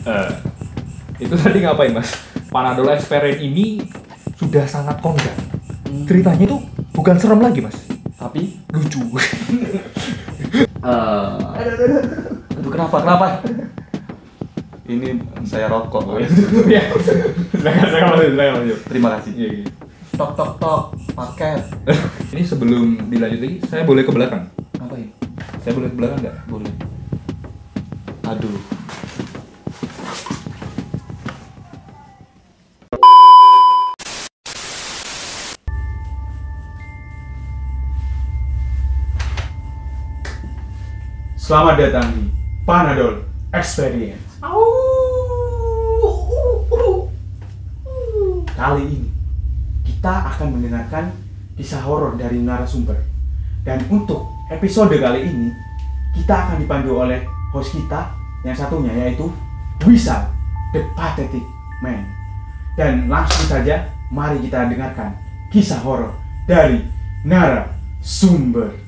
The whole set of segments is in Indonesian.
Eh, itu tadi ngapain mas? Panadol Experience ini sudah sangat kondang. Ceritanya itu bukan serem lagi mas, Tapi lucu. aduh kenapa? Ini saya rokok. Ya, silakan lanjut. Terima kasih. Iya, iya. Tok paket. Ini sebelum dilanjut lagi, saya boleh ke belakang? Ngapain? Saya boleh ke belakang nggak? Boleh. Aduh. Selamat datang di Panadol Experience. Kali ini kita akan mendengarkan kisah horor dari narasumber. Dan untuk episode kali ini kita akan dipandu oleh host kita yang satunya yaitu Wisal, The Pathetic Man. Dan langsung saja mari kita dengarkan kisah horor dari narasumber.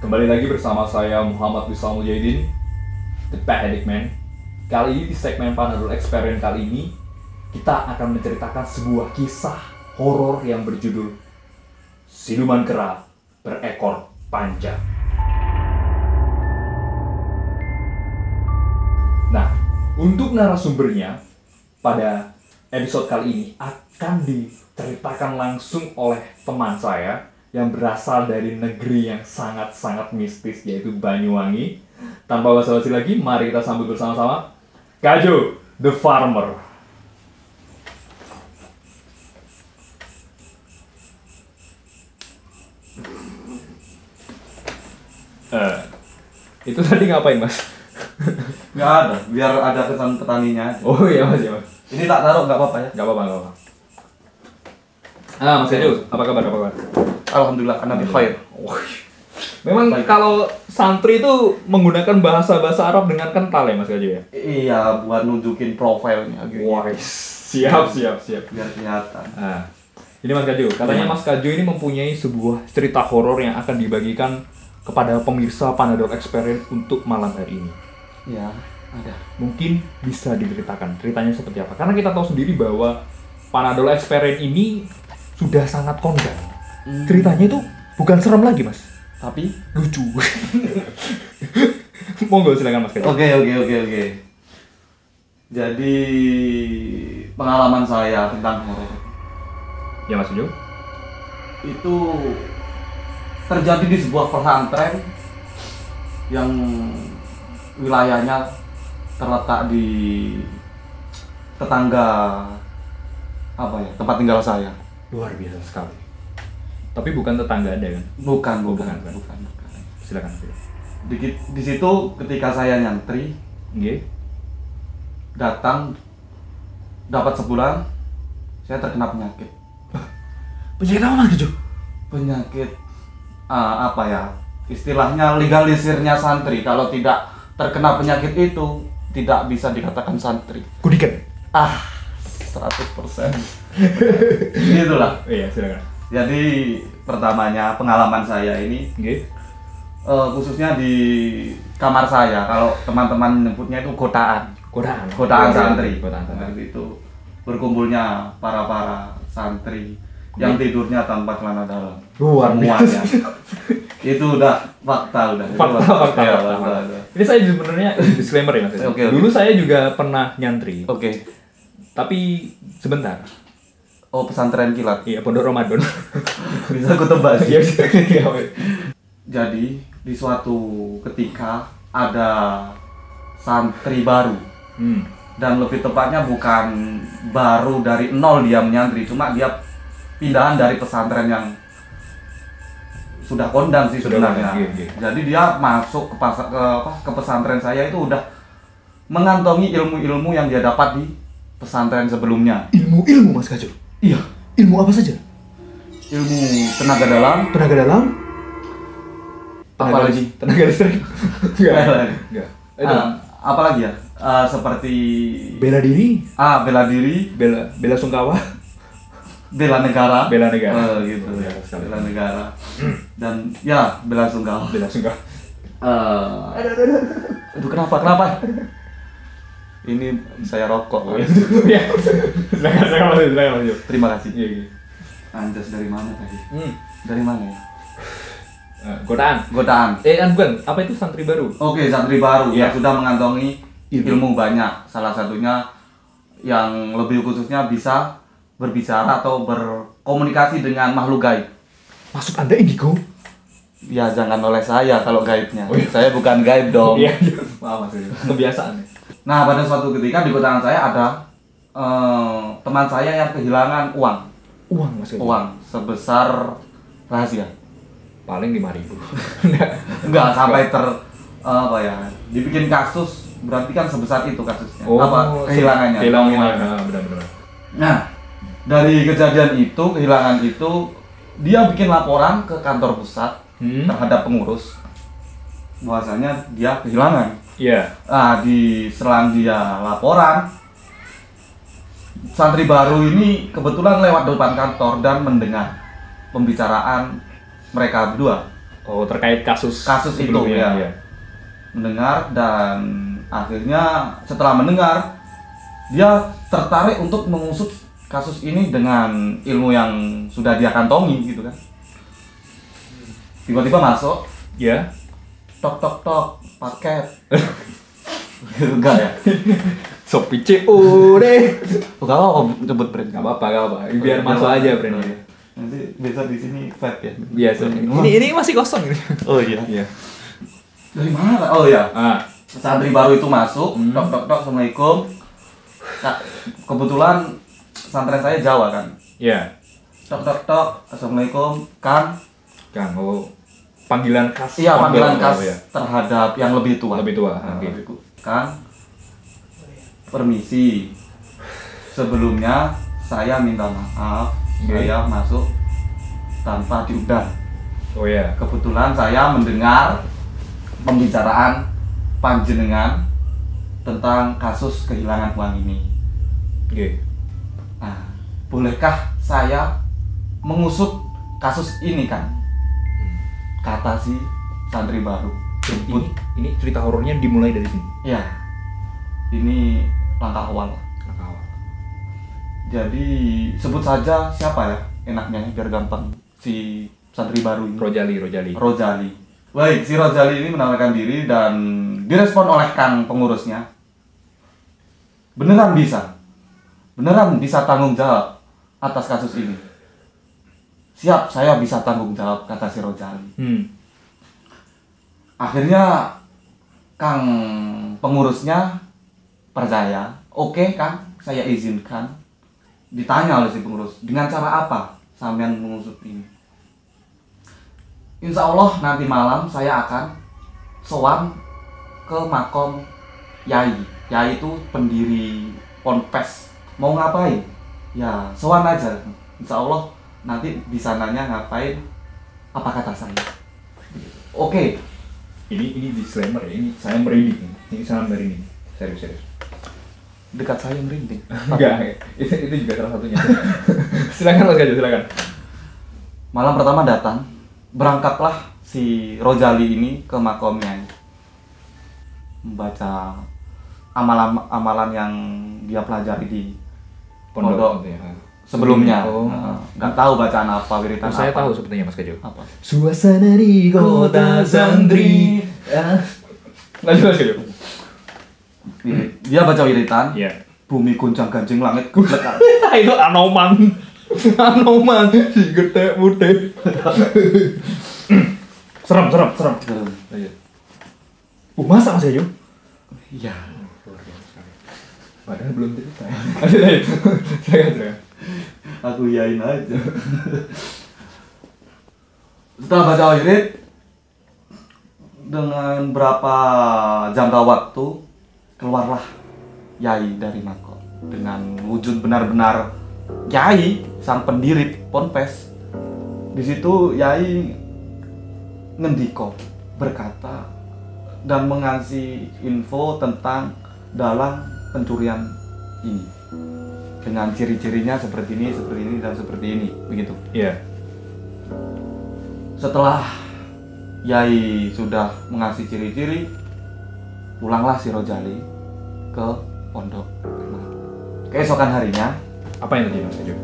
Kembali lagi bersama saya Muhammad Wisal Mujahidin, The Pathetic Man. Kali ini di segmen Panadol Experience kali ini kita akan menceritakan sebuah kisah horor yang berjudul Siluman Kera Berekor Panjang. Nah, untuk narasumbernya pada episode kali ini akan diceritakan langsung oleh teman saya yang berasal dari negeri yang sangat-sangat mistis, yaitu Banyuwangi. Tanpa basa-basi lagi, mari kita sambut bersama-sama Kajo, The Farmer. Itu tadi ngapain mas? Nggak ada, biar ada kesan petaninya aja. Oh iya mas, ya mas. Ini tak taruh nggak apa-apa ya? Nggak apa-apa. Mas Kajo, apa kabar? Alhamdulillah, ana bi khair. Memang Baik. kalau santri itu menggunakan bahasa Arab dengan kental ya Mas Kajo ya? Iya, buat nunjukin profilnya gitu. Wah, siap. Biar kelihatan. Nah, ini Mas Kajo, katanya Mas Kajo ini mempunyai sebuah cerita horor yang akan dibagikan kepada pemirsa Panadol Experience untuk malam hari ini. Iya, ada. Mungkin bisa diceritakan ceritanya seperti apa? Karena kita tahu sendiri bahwa Panadol Experience ini sudah sangat kondang. Ceritanya itu bukan serem lagi mas, Tapi lucu. Monggo silakan Mas Kajo. Oke. Jadi pengalaman saya tentang horor Ya Mas Kajo. itu terjadi di sebuah pesantren yang wilayahnya terletak di tetangga tempat tinggal saya. Luar biasa sekali. Tapi bukan tetangga Anda kan? Bukan. Silakan. Di situ ketika saya nyantri Nggih. datang dapat sebulan saya terkena penyakit. Penyakit apa Mas Kajo? Penyakit istilahnya legalisirnya santri. Kalau tidak terkena penyakit itu tidak bisa dikatakan santri. Kudikan. 100%. Itulah. Iya, silakan. Jadi pertamanya pengalaman saya ini Nggih. khususnya di kamar saya. Kalau teman-teman nyebutnya itu godaan santri. Itu berkumpulnya para santri yang tidurnya tanpa celana dalam. Luar Semuanya. Itu udah fakta. Fakta. Ya, Ini saya sebenarnya disclaimer ya Mas. Oke. Dulu saya juga pernah nyantri. Oke. Tapi sebentar. Oh, pesantren kilat. Iya, Pondok Ramadan. Bisa aku tebak. Iya. Jadi di suatu ketika ada santri baru. Dan lebih tepatnya bukan baru dari nol dia menyantri, cuma dia pindahan dari pesantren yang sudah kondang sih sebenarnya. Iya. Jadi dia masuk ke pesantren saya itu udah mengantongi ilmu-ilmu yang dia dapat di pesantren sebelumnya. Ilmu Mas Kajo. Iya. Ilmu apa saja? Ilmu tenaga dalam. Apa lagi? Tenaga listrik. Enggak. Itu. apalagi ya? Seperti Bela diri, bela diri, bela sungkawa, bela negara. bela negara. Gitu. Ya, sekali. Bela negara. Dan ya bela sungkawa. Bela sungkawa. Aduh, kenapa? Ini saya rokok. Ya. Silakan Mas. Terima kasih. Iya, iya. Anjas dari mana tadi? Dari mana ya? Godaan. Bukan. Apa itu santri baru? Oke, santri baru Ya. yang sudah mengantongi ilmu banyak. Salah satunya yang lebih khususnya bisa berbicara atau berkomunikasi dengan makhluk gaib. Maksud Anda indigo? Ya jangan oleh saya kalau gaibnya. Oh, iya. Saya bukan gaib dong. Iya. Maaf Mas. Kebiasaan. Nah, pada suatu ketika di kota saya ada teman saya yang kehilangan uang. Uang Mas. Uang sebesar rahasia. Paling 5.000. Enggak sampai dibikin kasus, berarti kan sebesar itu kasusnya. Kehilangannya. Benar-benar. Nah, dari kejadian itu, kehilangan itu, dia bikin laporan ke kantor pusat terhadap pengurus bahwasanya dia kehilangan. Iya. Nah, di selang dia laporan, santri baru ini kebetulan lewat depan kantor dan mendengar pembicaraan mereka berdua. Oh, terkait kasus itu sebelumnya, ya. Mendengar, dan akhirnya setelah mendengar dia tertarik untuk mengusut kasus ini dengan ilmu yang sudah dia kantongi gitu kan. Tiba-tiba masuk, Ya. tok tok tok, paket. Enggak ya? Shopee CO deh. Enggak apa nyebut brand. Gak apa-apa. Biar masuk aja brandnya. Nanti besok di sini fat ya. Biasa. Ini masih kosong ini. Oh iya. Iya. Dari mana? Oh iya. Santri baru itu masuk, tok tok tok, assalamualaikum. Kebetulan pesantren saya Jawa kan. Iya. Tok tok tok, assalamualaikum, Kang. Panggilan khas. Iya, panggilan khas ya. terhadap yang lebih tua. Lebih tua. Oke. Kang, permisi. Sebelumnya saya minta maaf. Saya masuk tanpa diundang. Oh ya. Kebetulan saya mendengar pembicaraan panjenengan tentang kasus kehilangan uang ini. Oke. Nah, bolehkah saya mengusut kasus ini, kan? Kata si santri baru. Ini cerita horornya dimulai dari sini. Ya, ini langkah awal. Jadi sebut saja siapa ya enaknya biar gampang, si santri baru ini. Rojali. Baik, si Rojali ini menawarkan diri dan direspon oleh Kang pengurusnya. Beneran bisa tanggung jawab atas kasus ini. Siap, saya bisa tanggung jawab, kata si Rojali. Akhirnya Kang pengurusnya percaya. Oke, Kang, saya izinkan. Ditanya oleh si pengurus, dengan cara apa sampean mengusut ini? Insya Allah nanti malam saya akan sowan ke makom Yai. Yai itu pendiri Ponpes. Mau ngapain? Ya sowan aja. Insya Allah nanti di sananya ngapain, apa kata saya. Oke. Ini disclaimer ya. Ini saya merinding. Serius. Dekat saya merinding. Enggak, itu juga salah satunya. Silakan Mas Gajo, silakan. Malam pertama datang, berangkatlah si Rojali ini ke makomnya, membaca amalan yang dia pelajari di pondok ya. sebelumnya. Oh. Nggak tahu bacaan apa, wiritan Saya apa. tahu sepertinya Mas Gajo. Apa? Suasana di kota santri. Lanjut Mas Gajo. Dia baca wiritan. Iya. Bumi goncang ganjing langit gulek. Itu Anoman si gede putih. Serem. Lanjut. Masa Mas Gajo? Iya. Padahal belum cerita. Lanjut. Silakan. Aku yain aja. Setelah baca wirid, dengan berapa jangka waktu keluarlah Yai dari makom dengan wujud benar-benar Yai, sang pendiri Ponpes. Di situ Yai ngendiko berkata, dan mengasih info tentang dalang pencurian ini dengan ciri-cirinya seperti ini dan seperti ini, begitu. Iya. Setelah Yai sudah mengasih ciri-ciri, pulanglah si Rojali ke pondok. Nah, keesokan harinya, Apa yang terjadi Mas Tejo?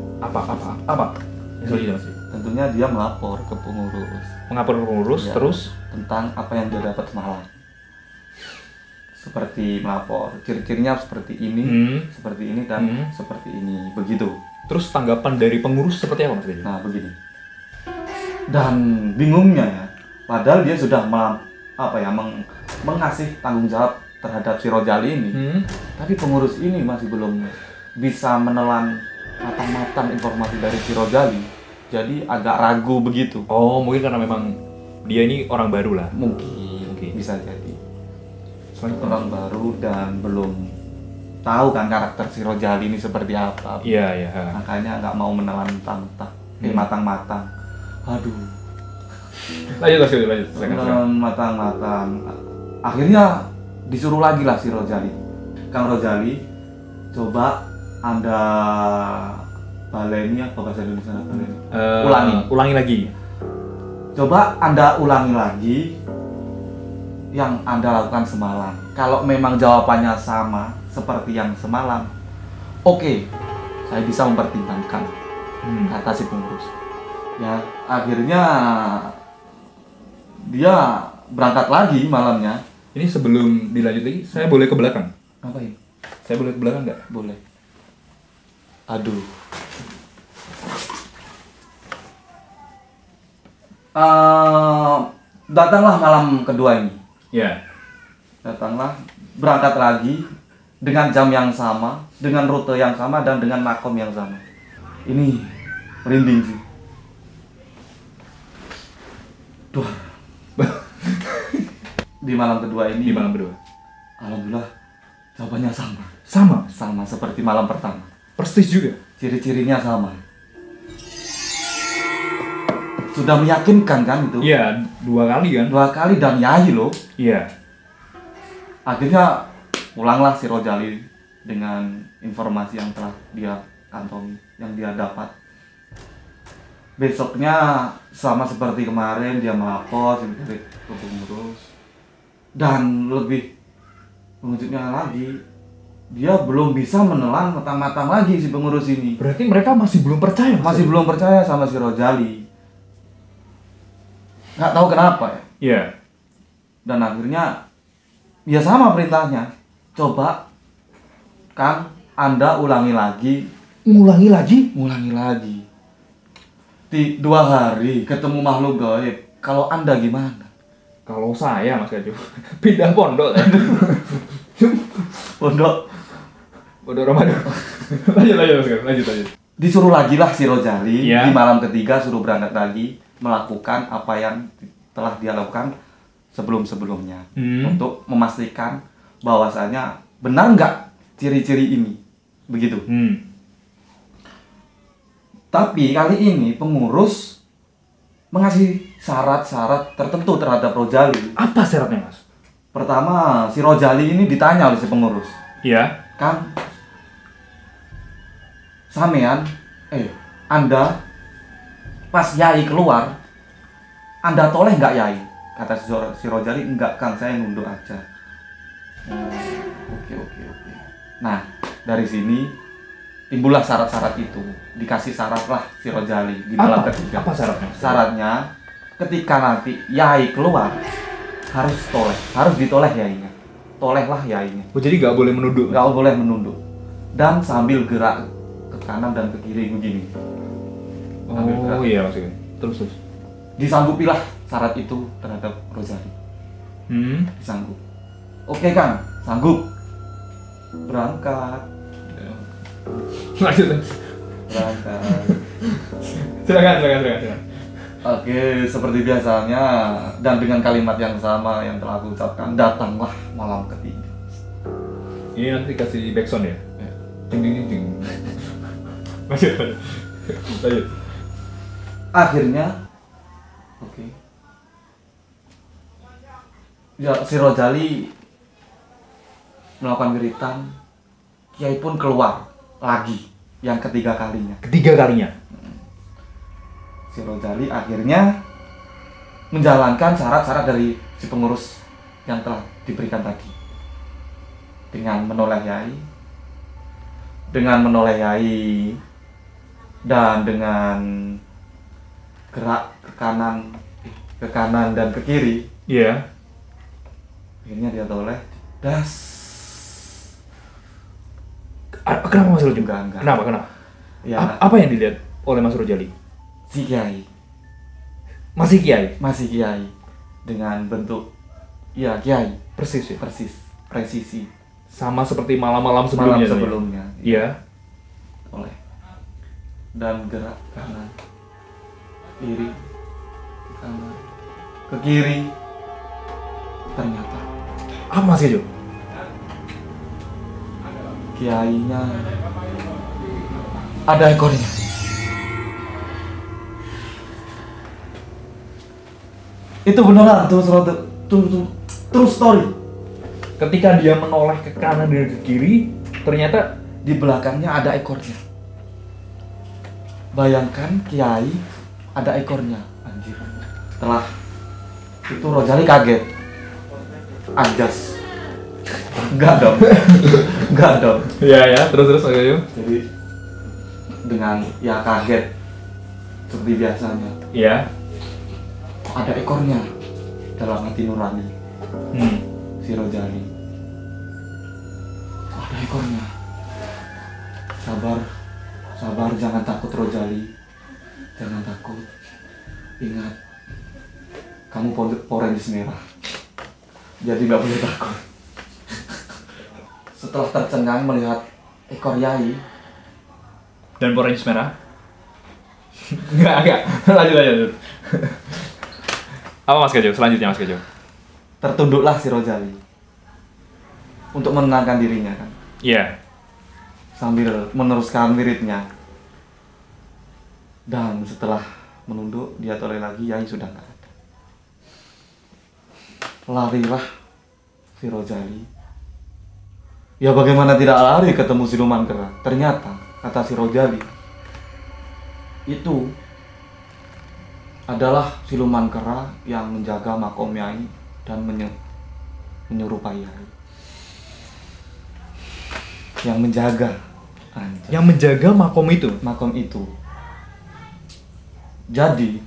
Apa? Yang terjadi Mas Tejo? tentunya dia melapor ke pengurus Mengapor pengurus, Ya. terus tentang apa yang dia dapat semalam. Seperti melapor, ciri-cirinya seperti ini, seperti ini dan seperti ini, begitu. terus tanggapan dari pengurus seperti apa Mas Tejo? Nah, begini. Dan bingungnya ya, padahal dia sudah mengasih tanggung jawab terhadap si Rojali ini, tapi pengurus ini masih belum bisa menelan matang-matang informasi dari si Rojali. Jadi agak ragu begitu. Oh, mungkin karena memang dia ini orang baru lah. Mungkin bisa jadi Soalnya orang baru dan belum tahu kan karakter si Rojali ini seperti apa. Iya. Makanya nggak mau menelan matang-matang. Aduh, Lanjut. Silakan. menelan matang-matang. Akhirnya disuruh lagi lah si Rojali. Kang Rojali, coba Anda baleni apa bahasa Indonesia baleni? Ulangi lagi. Coba Anda ulangi lagi yang Anda lakukan semalam. Kalau memang jawabannya sama seperti yang semalam, oke, saya bisa mempertimbangkan, kata si pengurus. Ya, akhirnya dia berangkat lagi malamnya. Ini sebelum dilanjut lagi, saya boleh ke belakang? Ngapain? Saya boleh ke belakang nggak? Boleh. Aduh. Datanglah malam kedua ini. Ya. Datanglah, berangkat lagi dengan jam yang sama, dengan rute yang sama dan dengan makom yang sama. Ini merinding sih. Duh. Di malam kedua ini. Di malam kedua. Alhamdulillah jawabannya sama. Sama seperti malam pertama. Persis juga. Ciri-cirinya sama. Sudah meyakinkan kan itu? Iya, 2 kali kan? 2 kali dan Yai loh. Iya. Akhirnya pulanglah si Rojali dengan informasi yang telah dia kantongi, yang dia dapat. Besoknya sama seperti kemarin dia melapor ke pengurus. Dan lebih mengejutnya lagi, dia belum bisa menelan matang-matang lagi si pengurus ini. Berarti mereka masih belum percaya? Masih belum percaya sama si Rojali. Nggak tahu kenapa ya. Iya. Dan akhirnya ya sama perintahnya. Coba Kang, Anda ulangi lagi. Ngulangi lagi? Ulangi lagi. 2 hari ketemu makhluk gaib. Kalau Anda gimana? Kalau saya Mas Kaju pindah pondok. Pondok Ramadan. lanjut. disuruh lagi lah si Rojali. Iya. Di malam ketiga suruh berangkat lagi melakukan apa yang telah dia lakukan sebelum-sebelumnya untuk memastikan bahwasanya benar nggak ciri-ciri ini, begitu. Tapi kali ini pengurus mengasih syarat-syarat tertentu terhadap Rojali. Apa syaratnya Mas? Pertama, si Rojali ini ditanya oleh si pengurus, Iya. Kang, sampean, Anda pas Yai keluar, Anda toleh nggak Yai? Kata si Rojali, enggak Kang, saya nunduk aja. Oke. Nah, dari sini timbullah syarat-syarat itu. Dikasih syarat lah si Rojali di malam ketiga. Apa syaratnya? Syaratnya, ketika nanti Yai keluar, harus ditoleh Yainya. Tolehlah Yainya. Oh, jadi nggak boleh menunduk? Nggak boleh menunduk. Dan sambil gerak ke kanan dan ke kiri begini. Oh iya maksudnya. Terus. Disanggupilah syarat itu terhadap Rojali. Disanggup. Oke Kang, sanggup. Berangkat. Lanjut. Berangkat. Silakan. Oke, seperti biasanya dan dengan kalimat yang sama yang telah aku ucapkan, datanglah malam ketiga. Ini nanti kasih backsound ya? Ding. Lanjut. Akhirnya, oke. Ya, si Rojali melakukan wiritan, Kiai pun keluar lagi yang ketiga kalinya. Ketiga kalinya. Si Rojali akhirnya menjalankan syarat-syarat dari si pengurus yang telah diberikan tadi, dengan menoleh yai dan dengan gerak ke kanan dan ke kiri. Iya. Akhirnya dia toleh, das. Kenapa Mas Rojali? Enggak. Kenapa? Ya, Apa yang dilihat oleh Mas Rojali? si Kiai Masih Kiai? masih Kiai dengan bentuk ya Kiai Persis ya? presisi Sama seperti malam-malam malam sebelumnya. sebelumnya. Iya. Oleh dan gerak kanan kiri kanan ke kiri, ternyata Apa Mas Kejo? kiainya ada ekornya. Itu beneran true story. Ketika dia menoleh ke kanan dan ke kiri, ternyata Di belakangnya ada ekornya. Bayangkan Kiai ada ekornya. Anjir. Setelah itu Rojali kaget. Anjas. Enggak dong. ya, terus Mas Kejo. Jadi dengan ya kaget seperti biasanya. Iya. Ada ekornya dalam hati nurani si Rojali. Ada ekornya. Sabar, jangan takut Rojali. Jangan takut. Ingat, kamu Poranger merah. Jadi nggak boleh takut. Setelah tercengang melihat ekor Yai Dan Poranger merah? Enggak. Lanjut. Apa Mas Kejo? Selanjutnya Mas Kejo. tertunduklah si Rojali untuk menenangkan dirinya kan, Iya. sambil meneruskan wiridnya. Dan setelah menunduk, dia toleh lagi, Yai sudah nggak ada. Larilah si Rojali. Ya bagaimana tidak lari ketemu siluman kera. Ternyata kata si Rojali, itu adalah siluman kera yang menjaga makom Yai dan menyerupai Yai. Yang menjaga, anjay, Yang menjaga makom itu. makom itu. Jadi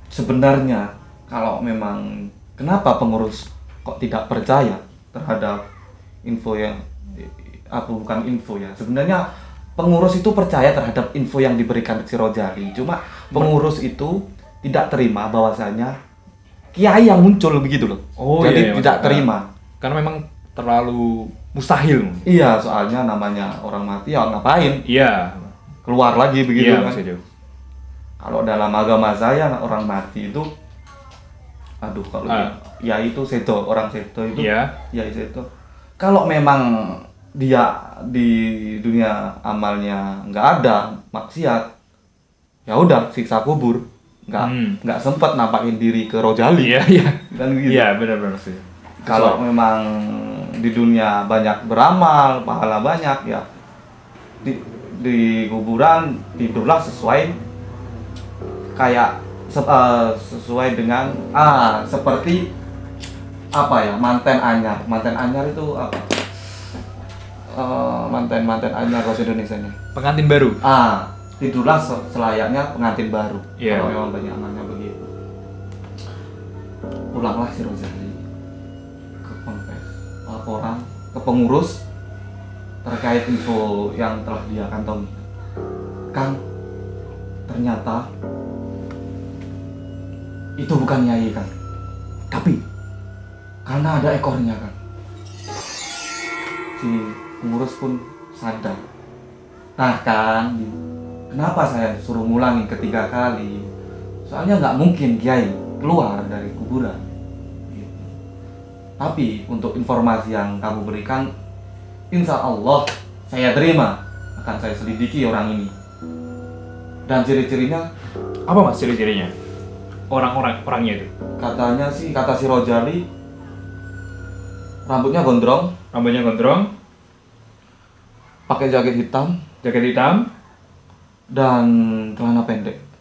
sebenarnya kalau memang kenapa pengurus kok tidak percaya terhadap info yang bukan info ya, sebenarnya pengurus itu percaya terhadap info yang diberikan si Rojali. Cuma pengurus itu tidak terima bahwasanya kiai yang muncul begitu loh. Jadi iya, tidak maksudnya. terima. Karena memang terlalu mustahil. Iya, soalnya namanya orang mati ya ngapain Iya. keluar lagi begitu Iya, kan. Mas Kejo. Kalau dalam agama saya orang mati itu kalau ya itu seto, orang seto itu Iya. ya seto. Kalau memang dia di dunia amalnya nggak ada maksiat, ya udah siksa kubur, nggak sempat nampakin diri ke Rojali. Iya. Kan gitu. Iya, benar sih. Kalau memang di dunia banyak beramal, pahala banyak, ya di kuburan tidurlah sesuai kayak sesuai dengan seperti apa ya, manten anyar itu apa, manten anyar bahasa Indonesianya, Pengantin baru. tidurlah selayaknya pengantin baru. Iya. Kalau memang banyak amalnya begitu. Pulanglah si Rojali ke ponpes, laporan ke pengurus terkait info yang telah dia kantongi. Kang, ternyata itu bukan Yai kan, tapi karena ada ekornya kan. Si pengurus pun sadar. Nah kan, kenapa saya suruh ngulangin ketiga kali? Soalnya nggak mungkin Kiai keluar dari kuburan. Gitu. Tapi untuk informasi yang kamu berikan, insya Allah saya terima. Akan saya selidiki orang ini. Dan ciri-cirinya, Apa Mas ciri-cirinya? Orangnya itu. katanya sih, kata si Rojali, Rambutnya gondrong, rambutnya gondrong, pakai jaket hitam, jaket hitam, dan celana pendek.